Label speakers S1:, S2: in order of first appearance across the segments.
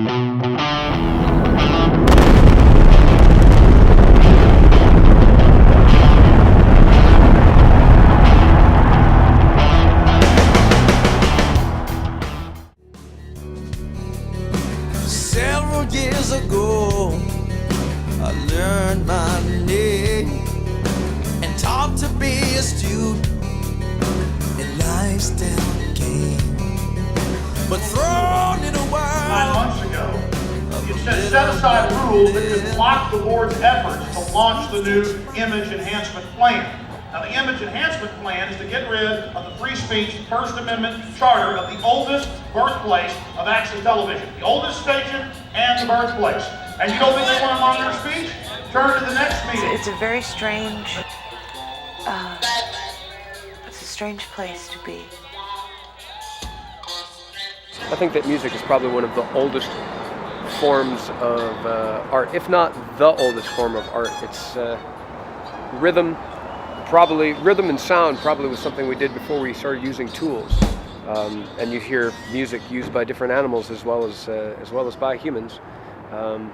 S1: Several years ago, I learned my name and taught to be a student in life's damn game. But thrown in a
S2: 9
S1: world
S2: months ago, you set aside rules that could block the board's efforts to launch the new image enhancement plan. Now, the image enhancement plan is to get rid of the free speech First Amendment charter of the oldest birthplace of access television, the oldest station and the birthplace. And you don't think they want to monitor speech? Turn to the next meeting.
S3: It's a very strange, it's a strange place to be.
S4: I think that music is probably one of the oldest forms of art, if not the oldest form of art. It's rhythm and sound probably was something we did before we started using tools. And you hear music used by different animals as well as by humans. And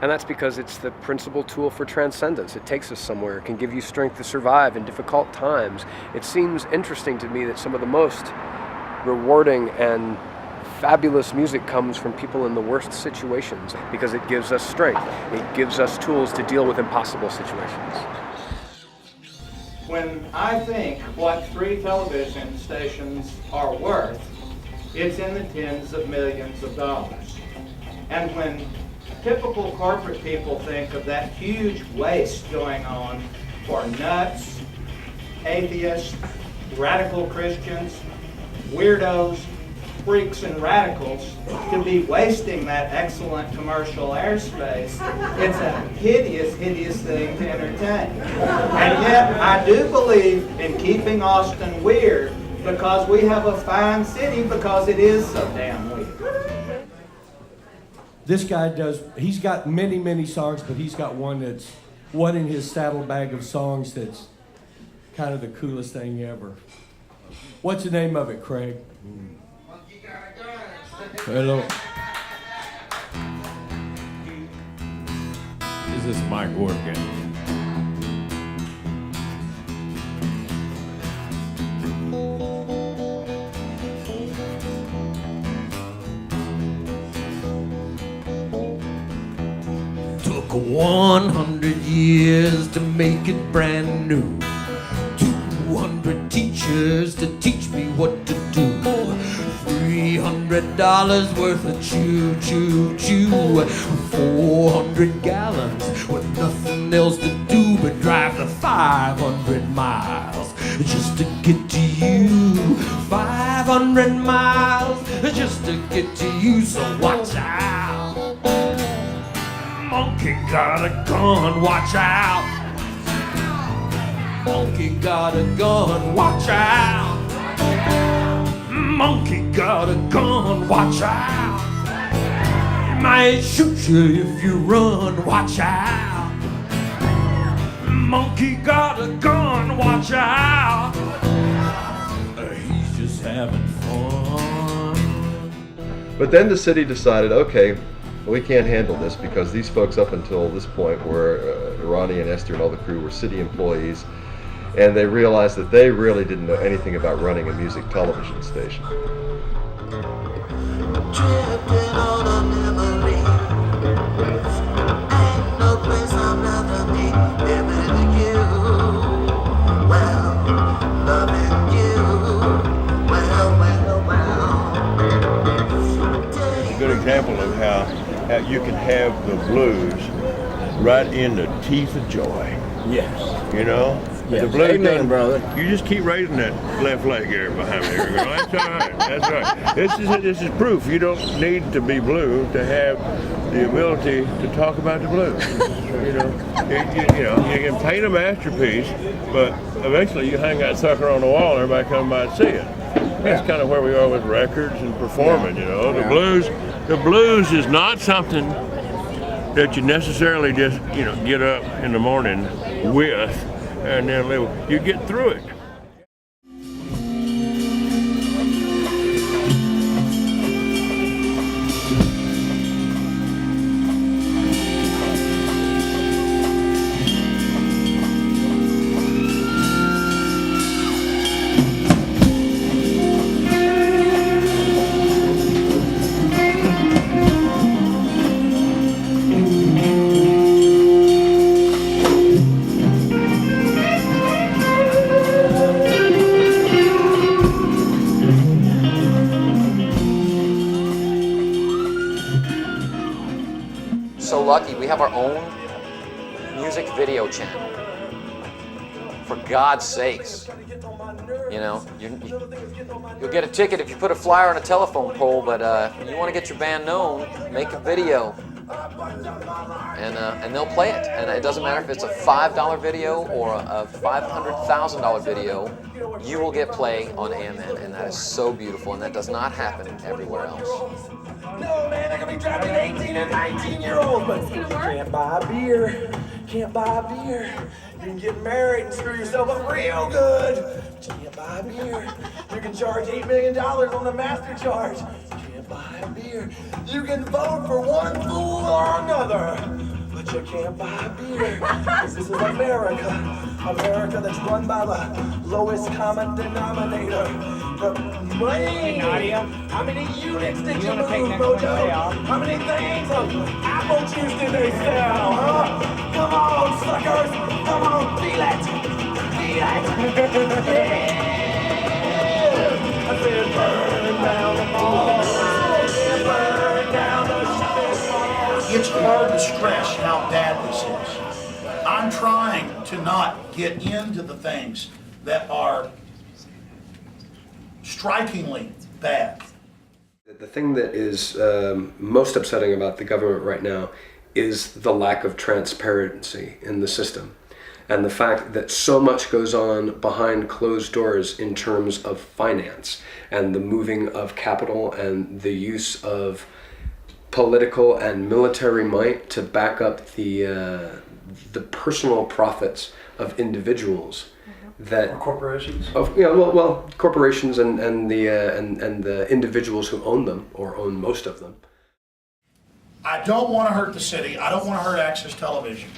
S4: that's because it's the principal tool for transcendence. It takes us somewhere. It can give you strength to survive in difficult times. It seems interesting to me that some of the most rewarding and fabulous music comes from people in the worst situations because it gives us strength. It gives us tools to deal with impossible situations.
S5: When I think what 3 television stations are worth, it's in the tens of millions of dollars. And when typical corporate people think of that huge waste going on for nuts, atheists, radical Christians, weirdos, freaks and radicals to be wasting that excellent commercial airspace, it's a hideous, hideous thing to entertain. And yet I do believe in keeping Austin weird because we have a fine city because it is so damn weird.
S6: This guy he's got many, many songs, but he's got one in his saddlebag of songs that's kind of the coolest thing ever. What's the name of it, Craig? Hello.
S7: Is this mic working?
S1: took 100 years to make it brand new. 200 teachers to teach me what to do. $300 worth of chew, chew, chew. 400 gallons with nothing else to do but drive the 500 miles just to get to you. 500 miles just to get to you, so watch out. Monkey got a gun, watch out. Monkey got a gun, watch out. Monkey got a gun, watch out. He might shoot you if you run, watch out. Monkey got a gun, watch out. He's just having fun.
S8: But then the city decided, okay, we can't handle this because these folks up until this point were, Ronnie and Esther and all the crew were city employees, and they realized that they really didn't know anything about running a music television station.
S9: A good example of how you can have the blues right in the teeth of joy.
S7: Yes.
S9: You know?
S7: Yes.
S9: The blues
S7: Amen, brother.
S9: You just keep raising that left leg here behind me. Here. That's all right. That's right. This is proof. You don't need to be blue to have the ability to talk about the blues. You know, you can paint a masterpiece, but eventually you hang that sucker on the wall and everybody come by and see it. That's kind of where we are with records and performing. You know, the blues is not something that you necessarily just get up in the morning with and then live. You get through it.
S10: so lucky. We have our own music video channel. For God's sakes. You know, you'll get a ticket if you put a flyer on a telephone pole, but if you want to get your band known, make a video. And they'll play it. And it doesn't matter if it's a $5 video or a $500,000 video, you will get play on AMN, and that is so beautiful, and that does not happen everywhere else.
S1: No, man, they're gonna be drafting 18 and 19-year-olds, but you can't buy beer. Can't buy beer. You can get married and screw yourself up real good. But you can't buy beer. You can charge $8 million on the master charge. You can't buy beer. You can vote for one fool or another. But you can't buy beer. 'Cause this is America. America that's run by the lowest common denominator. The money.
S11: Hey, Nadia.
S1: How many units did you move, Rojo? How many things of apple juice did they sell, huh? Come on, suckers! Come on, feel it! Feel it! Yeah! I said burn down the mall. Burn down the shopping mall.
S2: It's hard to stress how bad this is. I'm trying to not get into the things that are strikingly bad.
S4: The thing that is most upsetting about the government right now is the lack of transparency in the system, and the fact that so much goes on behind closed doors in terms of finance and the moving of capital and the use of political and military might to back up the personal profits of individuals. That
S12: or corporations.
S4: Well, corporations and the individuals who own them or own most of them.
S2: I don't want to hurt the city. I don't want to hurt Access Television.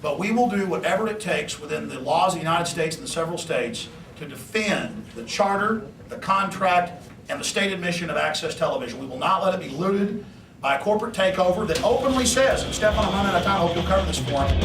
S2: But we will do whatever it takes within the laws of the United States and the several states to defend the charter, the contract, and the stated mission of Access Television. We will not let it be looted by a corporate takeover that openly says, and Stefan, I'm running out of time, I hope you'll cover this for me.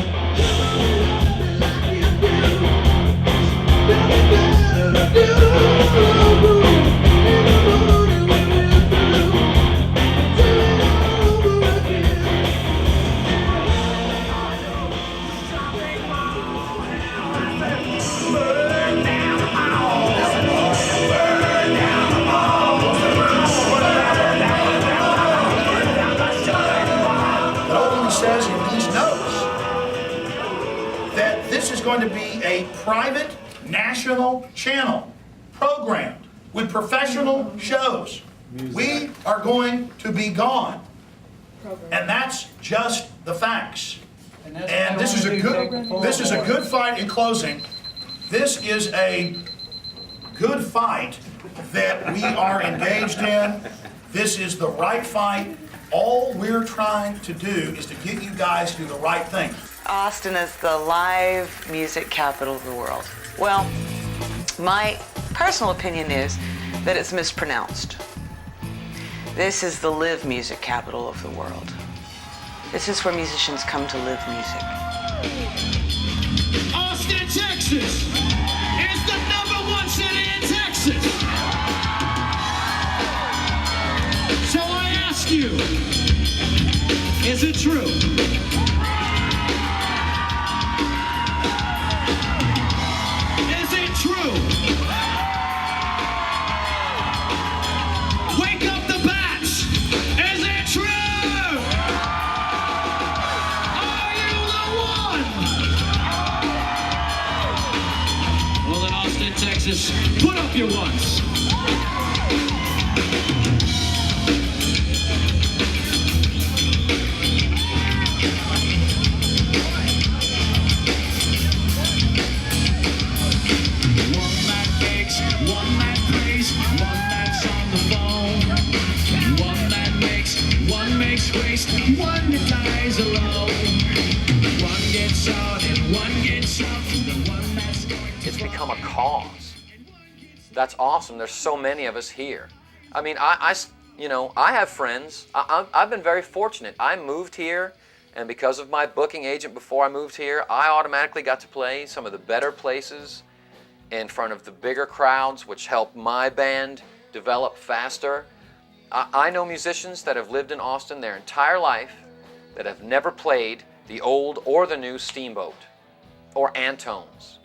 S2: Going to be a private national channel programmed with professional shows. We are going to be gone, and that's just the facts. And this is a good fight. In closing, this is a good fight that we are engaged in. This is the right fight. All we're trying to do is to get you guys to do the right thing.
S3: Austin is the live music capital of the world. Well, my personal opinion is that it's mispronounced. This is the live music capital of the world. This is where musicians come to live music.
S1: Austin, Texas is the #1 city in Texas. So I ask you, is it true? Wake up the bats! Is it true? Are you the one? Well, in Austin, Texas, put up your ones. One that dies alone. One gets out and one gets up. The one that's going to
S10: It's become a cause. That's awesome. There's so many of us here. I mean, I have friends. I've been very fortunate. I moved here, and because of my booking agent before I moved here, I automatically got to play some of the better places in front of the bigger crowds, which helped my band develop faster. I know musicians that have lived in Austin their entire life, that have never played the old or the new Steamboat or Antones.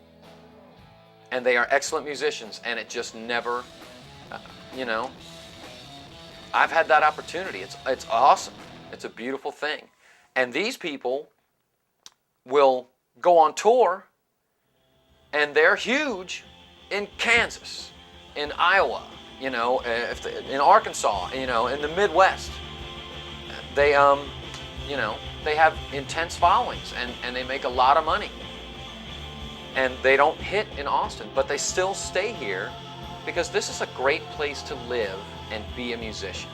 S10: And they are excellent musicians, and it just never, you know, I've had that opportunity. It's awesome. It's a beautiful thing. And these people will go on tour, and they're huge in Kansas, in Iowa, you know, in Arkansas, you know, in the Midwest. They, you know, they have intense followings, and they make a lot of money. And they don't hit in Austin, but they still stay here because this is a great place to live and be a musician.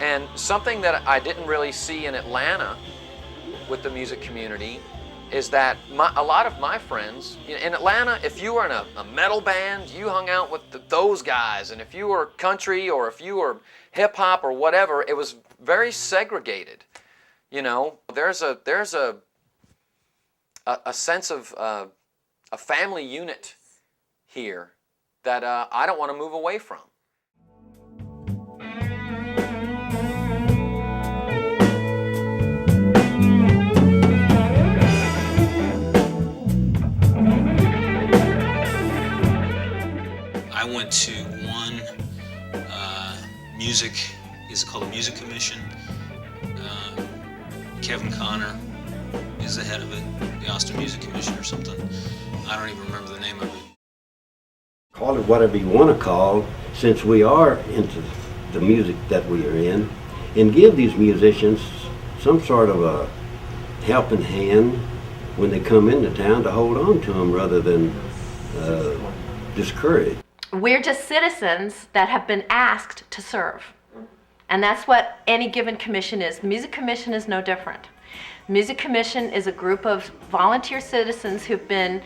S10: And something that I didn't really see in Atlanta with the music community is that a lot of my friends, in Atlanta, if you were in a metal band, you hung out with those guys. And if you were country or if you were hip hop or whatever, it was very segregated. You know, there's a sense of a family unit here that I don't want to move away from.
S11: I went to one music, is it called a music commission? Kevin Connor is the head of it, the Austin Music Commission or something. I don't even remember the name of it.
S12: Call it whatever you want to call, since we are into the music that we are in, and give these musicians some sort of a helping hand when they come into town to hold on to them rather than discourage.
S13: We're just citizens that have been asked to serve. And that's what any given commission is. The Music Commission is no different. Music Commission is a group of volunteer citizens who've been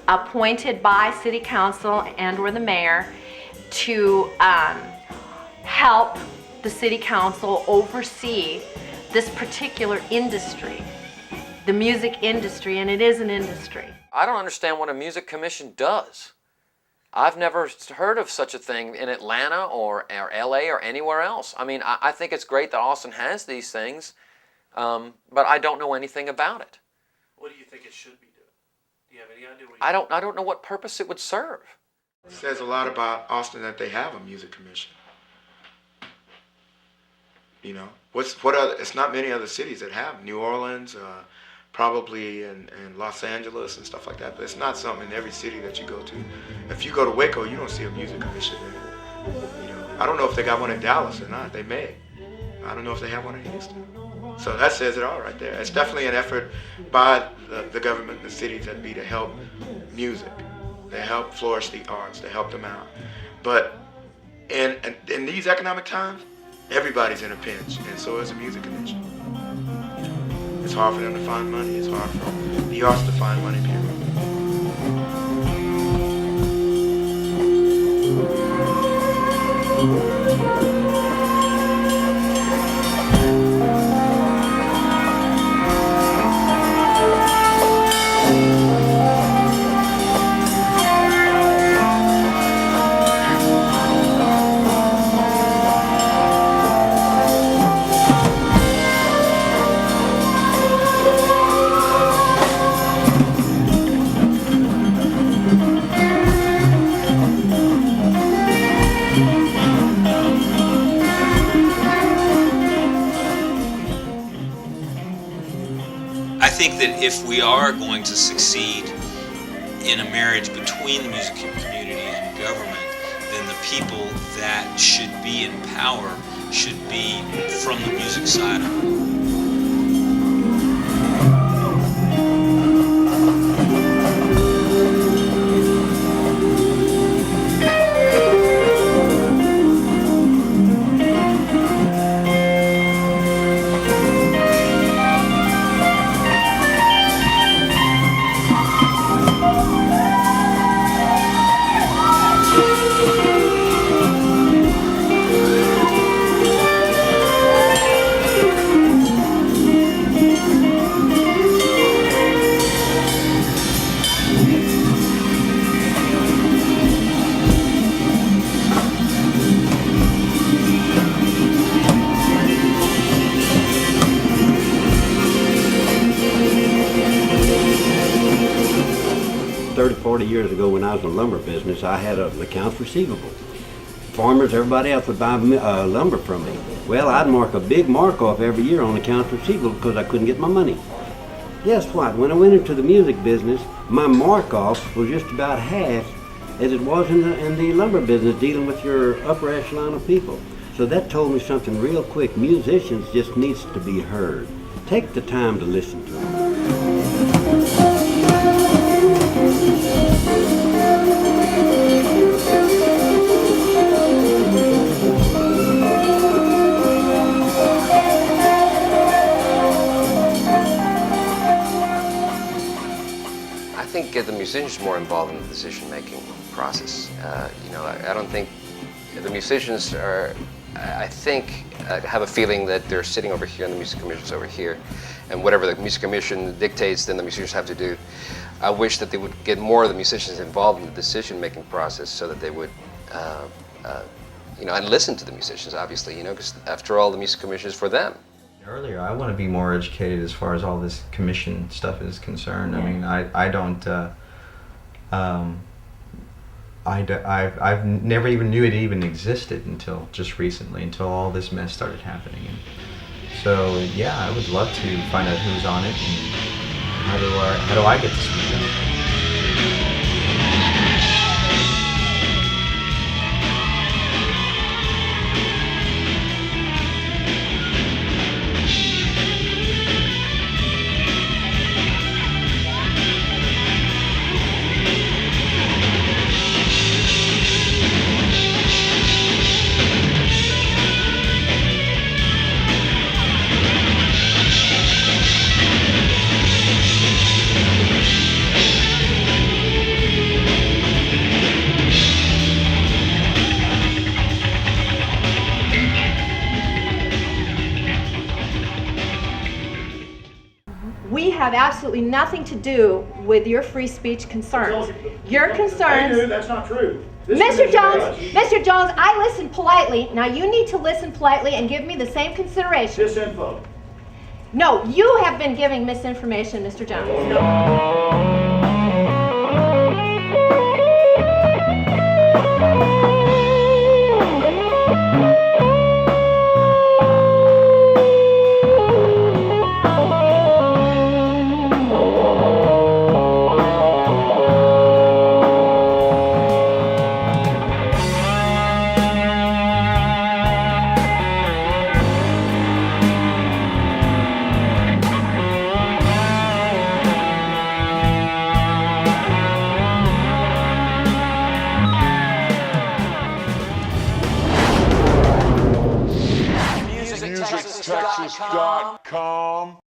S13: appointed by City Council and or the mayor to help the City Council oversee this particular industry, the music industry, and it is an industry.
S10: I don't understand what a music commission does. I've never heard of such a thing in Atlanta or LA or anywhere else. I mean, I think it's great that Austin has these things, but I don't know anything about it.
S14: What do you think it should be doing? Do you have any idea?
S10: I don't know what purpose it would serve.
S15: It says a lot about Austin that they have a music commission. You know, what other? It's not many other cities that have. New Orleans, probably in Los Angeles and stuff like that. But it's not something in every city that you go to. If you go to Waco, you don't see a music commission there. You know, I don't know if they got one in Dallas or not. They may. I don't know if they have one in Houston. So that says it all right there. It's definitely an effort by the government and the cities that be to help music. They help flourish the arts. They help them out. But in these economic times, everybody's in a pinch, and so is the music commission. It's hard for them to find money. It's hard for the arts to find money, period.
S11: I think that if we are going to succeed in a marriage between the music community and government, then the people that should be in power should be from the music side of it.
S12: 40 years ago when I was in the lumber business, I had an accounts receivable. Farmers, everybody else would buy lumber from me. Well, I'd mark a big mark off every year on accounts receivable because I couldn't get my money. Guess what? When I went into the music business, my mark off was just about half as it was in the lumber business, dealing with your upper echelon of people. So that told me something real quick. Musicians just needs to be heard. Take the time to listen to them.
S4: I think get the musicians more involved in the decision-making process. You know, I don't think the musicians are, I think, have a feeling that they're sitting over here and the music commission's over here, and whatever the music commission dictates, then the musicians have to do. I wish that they would get more of the musicians involved in the decision-making process so that they would, you know, and listen to the musicians, obviously, you know, because after all, the music commission is for them.
S16: Earlier, I want to be more educated as far as all this commission stuff is concerned. I mean, I don't, I've never even knew it even existed until just recently, until all this mess started happening. And so, yeah, I would love to find out who's on it and how do I get to speak up.
S13: We have absolutely nothing to do with your free speech concerns. Your concerns...
S2: Hey, dude, that's not true.
S13: Mr. Jones, I listen politely. Now you need to listen politely and give me the same consideration.
S2: Disinfo.
S13: No, you have been giving misinformation, Mr. Jones.
S9: MusicTexas.com